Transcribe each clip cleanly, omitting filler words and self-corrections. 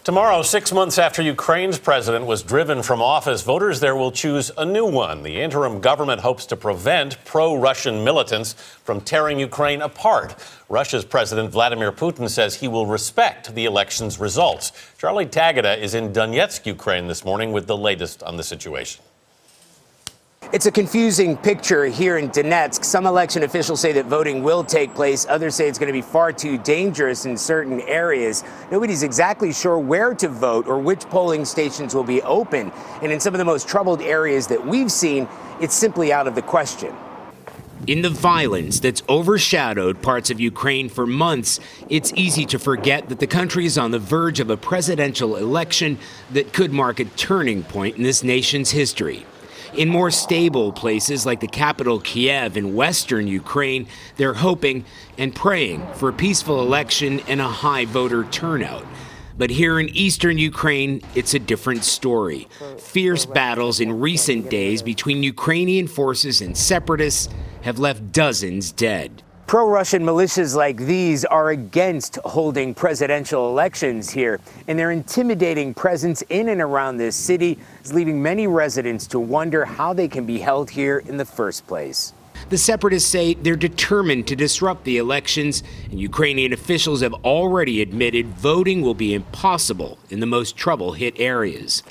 Tomorrow, 6 months after Ukraine's president was driven from office, voters there will choose a new one. The interim government hopes to prevent pro-Russian militants from tearing Ukraine apart. Russia's President Vladimir Putin says he will respect the election's results. Charlie Tagada is in Donetsk, Ukraine this morning with the latest on the situation. It's a confusing picture here in Donetsk. Some election officials say that voting will take place. Others say it's going to be far too dangerous in certain areas. Nobody's exactly sure where to vote or which polling stations will be open. And in some of the most troubled areas that we've seen, it's simply out of the question. In the violence that's overshadowed parts of Ukraine for months, it's easy to forget that the country is on the verge of a presidential election that could mark a turning point in this nation's history. In more stable places like the capital Kiev in western Ukraine, they're hoping and praying for a peaceful election and a high voter turnout. But here in eastern Ukraine, it's a different story. Fierce battles in recent days between Ukrainian forces and separatists have left dozens dead. Pro-Russian militias like these are against holding presidential elections here, and their intimidating presence in and around this city is leaving many residents to wonder how they can be held here in the first place. The separatists say they're determined to disrupt the elections, and Ukrainian officials have already admitted voting will be impossible in the most trouble-hit areas.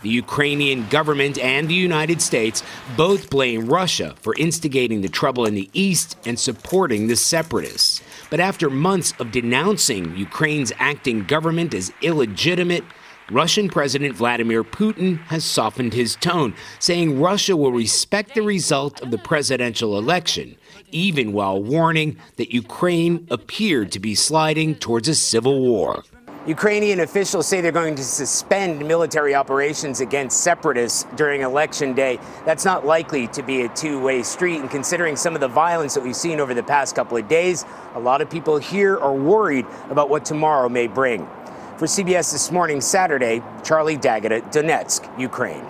The Ukrainian government and the United States both blame Russia for instigating the trouble in the east and supporting the separatists. But after months of denouncing Ukraine's acting government as illegitimate, Russian President Vladimir Putin has softened his tone, saying Russia will respect the result of the presidential election, even while warning that Ukraine appeared to be sliding towards a civil war. Ukrainian officials say they're going to suspend military operations against separatists during Election Day. That's not likely to be a two-way street, and considering some of the violence that we've seen over the past couple of days, a lot of people here are worried about what tomorrow may bring. For CBS This Morning, Saturday, Charlie Tagada, Donetsk, Ukraine.